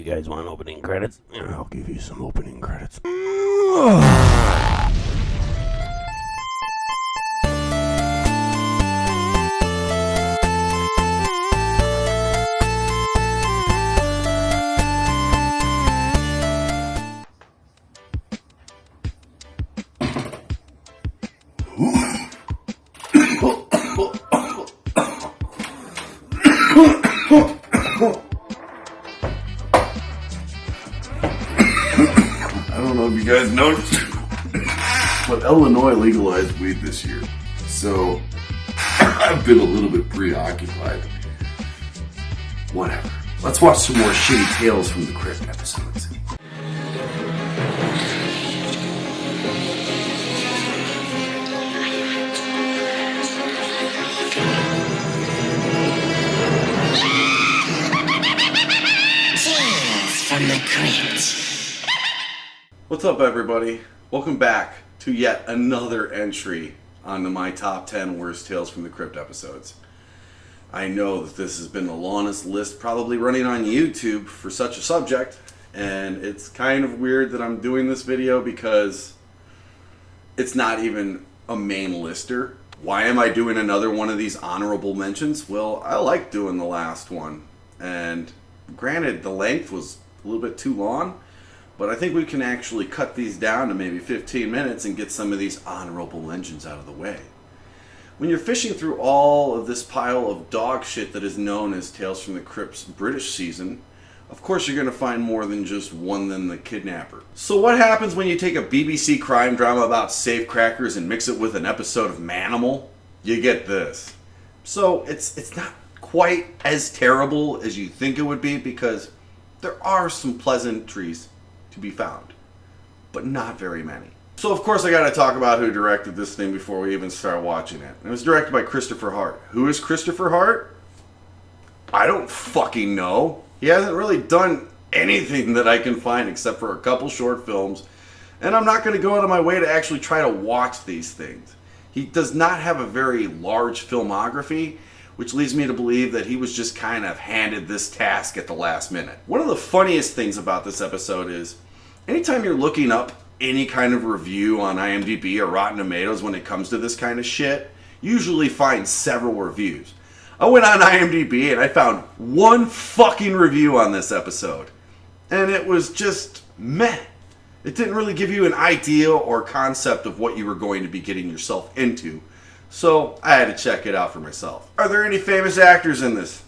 You guys want opening credits? Yeah, I'll give you some opening credits. I don't know if you guys noticed, but Illinois legalized weed this year, so I've been a little bit preoccupied. Whatever. Let's watch some more shitty tales from the Crypt episodes. From the Crypt. What's up, everybody? Welcome back to yet another entry on my top 10 worst Tales from the Crypt episodes. I know that this has been the longest list probably running on YouTube for such a subject, and it's kind of weird that I'm doing this video because it's not even a main lister. Why am I doing another one of these honorable mentions? Well, I like doing the last one, and granted, the length was a little bit too long, but I think we can actually cut these down to maybe 15 minutes and get some of these honorable mentions out of the way. When you're fishing through all of this pile of dog shit that is known as Tales from the Crypt's British season, of course you're going to find more than just One Than the Kidnapper. So what happens when you take a BBC crime drama about safecrackers and mix it with an episode of Manimal? You get this. So it's not quite as terrible as you think it would be, because there are some pleasantries to be found, but not very many. So of course I gotta talk about who directed this thing before we even start watching it. It was directed by Christopher Hart. Who is Christopher Hart? I don't fucking know. He hasn't really done anything that I can find except for a couple short films, and I'm not gonna go out of my way to actually try to watch these things. He does not have a very large filmography, which leads me to believe that he was just kind of handed this task at the last minute. One of the funniest things about this episode is, anytime you're looking up any kind of review on IMDb or Rotten Tomatoes when it comes to this kind of shit, you usually find several reviews. I went on IMDb and I found one fucking review on this episode, and it was just meh. It didn't really give you an idea or concept of what you were going to be getting yourself into. So I had to check it out for myself. Are there any famous actors in this?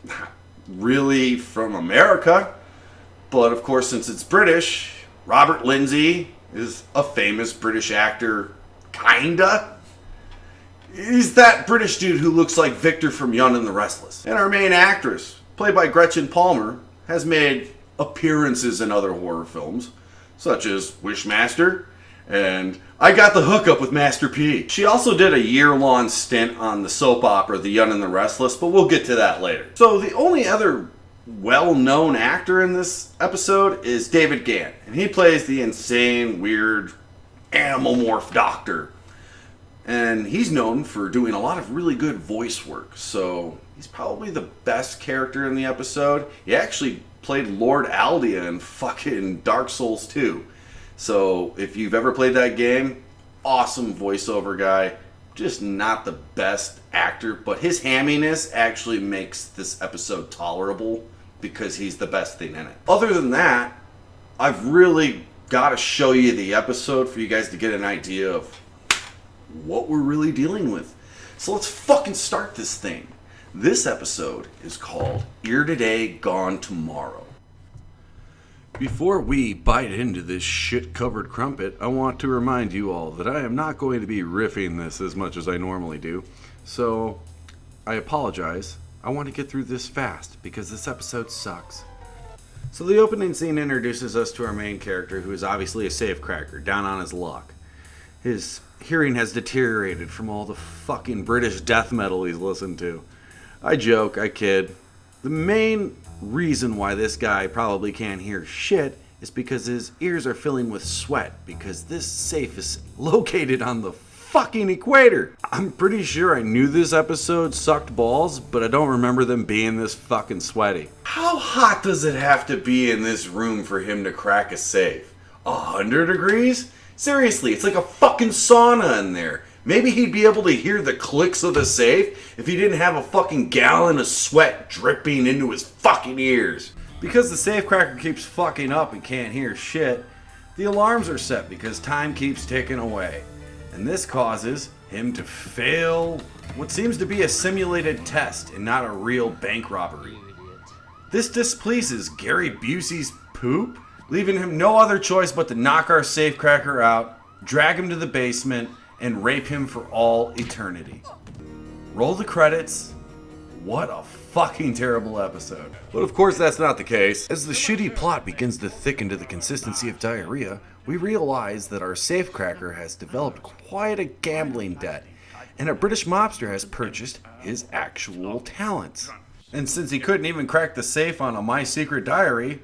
Not really from America, but of course, since it's British, Robert Lindsay is a famous British actor, kinda. He's that British dude who looks like Victor from Young and the Restless. And our main actress, played by Gretchen Palmer, has made appearances in other horror films, such as Wishmaster and I Got the Hookup with Master P. She also did a year-long stint on the soap opera The Young and the Restless, but we'll get to that later. So the only other well-known actor in this episode is David Gant, and he plays the insane, weird, animal morph doctor. And he's known for doing a lot of really good voice work, so he's probably the best character in the episode. He actually played Lord Aldia in fucking Dark Souls 2. So if you've ever played that game, awesome voiceover guy. Just not the best actor, but his hamminess actually makes this episode tolerable because he's the best thing in it. Other than that, I've really got to show you the episode for you guys to get an idea of what we're really dealing with. So let's fucking start this thing. This episode is called Here Today, Gone Tomorrow. Before we bite into this shit-covered crumpet, I want to remind you all that I am not going to be riffing this as much as I normally do. So, I apologize. I want to get through this fast because this episode sucks. So the opening scene introduces us to our main character, who is obviously a safecracker, down on his luck. His hearing has deteriorated from all the fucking British death metal he's listened to. I joke, I kid. The main reason why this guy probably can't hear shit is because his ears are filling with sweat, because this safe is located on the fucking equator. I'm pretty sure I knew this episode sucked balls, but I don't remember them being this fucking sweaty. How hot does it have to be in this room for him to crack a safe? 100 degrees? Seriously, it's like a fucking sauna in there. Maybe he'd be able to hear the clicks of the safe if he didn't have a fucking gallon of sweat dripping into his fucking ears. Because the safecracker keeps fucking up and can't hear shit, the alarms are set because time keeps ticking away. And this causes him to fail what seems to be a simulated test and not a real bank robbery. This displeases Gary Busey's poop, leaving him no other choice but to knock our safecracker out, drag him to the basement, and rape him for all eternity. Roll the credits. What a fucking terrible episode. But of course that's not the case. As the shitty plot begins to thicken to the consistency of diarrhea, we realize that our safecracker has developed quite a gambling debt, and a British mobster has purchased his actual talents. And since he couldn't even crack the safe on a My Secret Diary,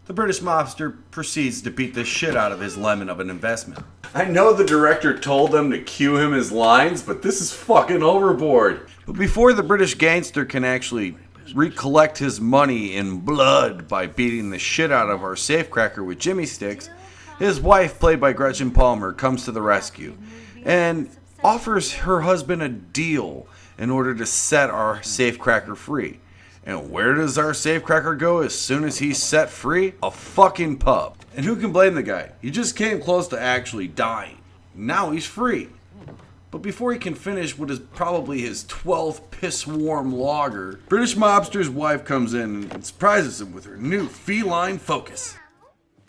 the British mobster proceeds to beat the shit out of his lemon of an investment. I know the director told them to cue him his lines, but this is fucking overboard. But before the British gangster can actually recollect his money in blood by beating the shit out of our safecracker with jimmy sticks, his wife, played by Gretchen Palmer, comes to the rescue and offers her husband a deal in order to set our safecracker free. And where does our safecracker go as soon as he's set free? A fucking pub. And who can blame the guy? He just came close to actually dying. Now he's free. But before he can finish what is probably his 12th piss-warm lager, British mobster's wife comes in and surprises him with her new feline focus.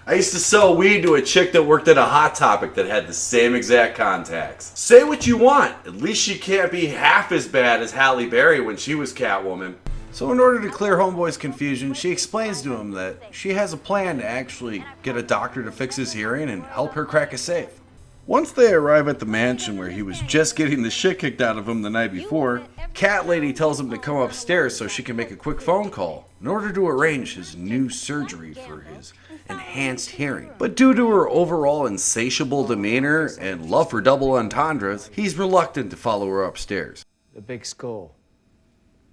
I used to sell weed to a chick that worked at a Hot Topic that had the same exact contacts. Say what you want. At least she can't be half as bad as Halle Berry when she was Catwoman. So in order to clear Homeboy's confusion, she explains to him that she has a plan to actually get a doctor to fix his hearing and help her crack a safe. Once they arrive at the mansion where he was just getting the shit kicked out of him the night before, Cat Lady tells him to come upstairs so she can make a quick phone call in order to arrange his new surgery for his enhanced hearing. But due to her overall insatiable demeanor and love for double entendres, he's reluctant to follow her upstairs. The big skull.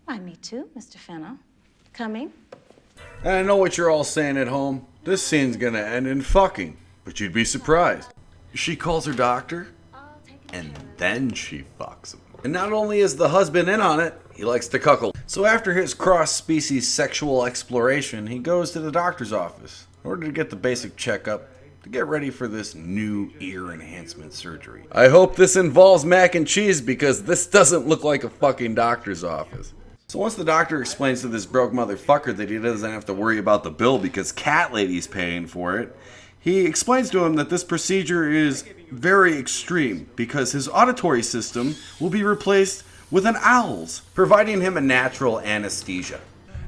Why, me too, Mr. Fenner. Coming? And I know what you're all saying at home. This scene's gonna end in fucking. But you'd be surprised. She calls her doctor, and then she fucks him. And not only is the husband in on it, he likes to cuckold. So after his cross-species sexual exploration, he goes to the doctor's office in order to get the basic checkup to get ready for this new ear enhancement surgery. I hope this involves mac and cheese because this doesn't look like a fucking doctor's office. So once the doctor explains to this broke motherfucker that he doesn't have to worry about the bill because Cat Lady's paying for it, he explains to him that this procedure is very extreme because his auditory system will be replaced with an owl's, providing him a natural anesthesia.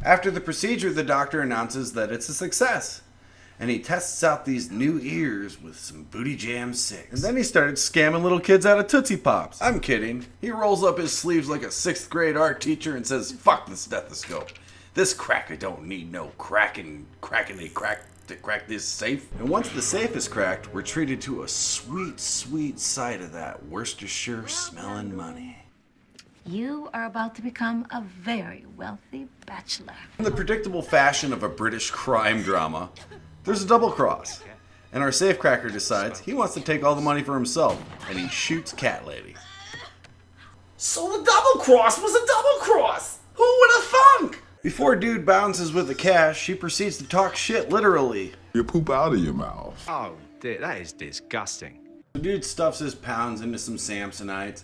After the procedure, the doctor announces that it's a success, and he tests out these new ears with some Booty Jam 6. And then he started scamming little kids out of Tootsie Pops. I'm kidding. He rolls up his sleeves like a 6th grade art teacher and says, "Fuck the stethoscope. This cracker don't need no cracking to crack this safe." And once the safe is cracked, we're treated to a sweet, sweet sight of that Worcestershire smelling money. You are about to become a very wealthy bachelor. In the predictable fashion of a British crime drama, there's a double cross. And our safecracker decides he wants to take all the money for himself, and he shoots Cat Lady. So the double cross was a double cross! Who would have thunk? Before dude bounces with the cash, she proceeds to talk shit literally. You poop out of your mouth. Oh, dear, that is disgusting. The dude stuffs his pounds into some Samsonites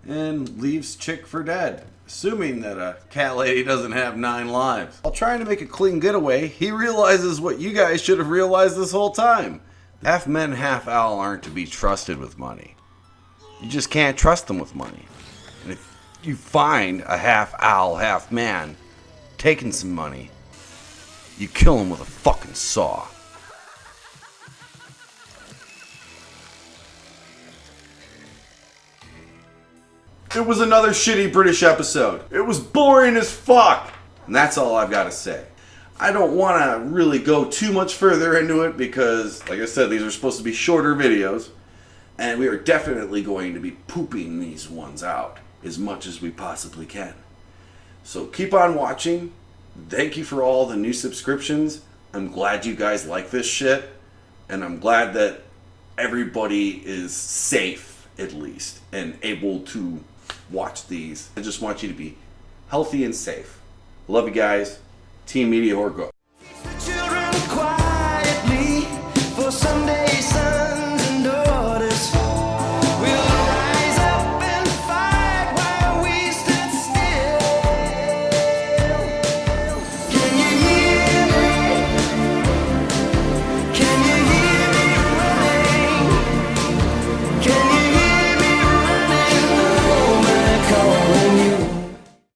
and leaves chick for dead, assuming that a cat lady doesn't have 9 lives. While trying to make a clean getaway, he realizes what you guys should have realized this whole time. Half men, half owl aren't to be trusted with money. You just can't trust them with money. And if you find a half owl, half man taking some money, you kill him with a fucking saw. It was another shitty British episode. It was boring as fuck. And that's all I've got to say. I don't want to really go too much further into it because, like I said, these are supposed to be shorter videos. And we are definitely going to be pooping these ones out as much as we possibly can. So keep on watching. Thank you for all the new subscriptions. I'm glad you guys like this shit. And I'm glad that everybody is safe, at least, and able to watch these. I just want you to be healthy and safe. Love you guys. Team Media Horror Go. Children quiet.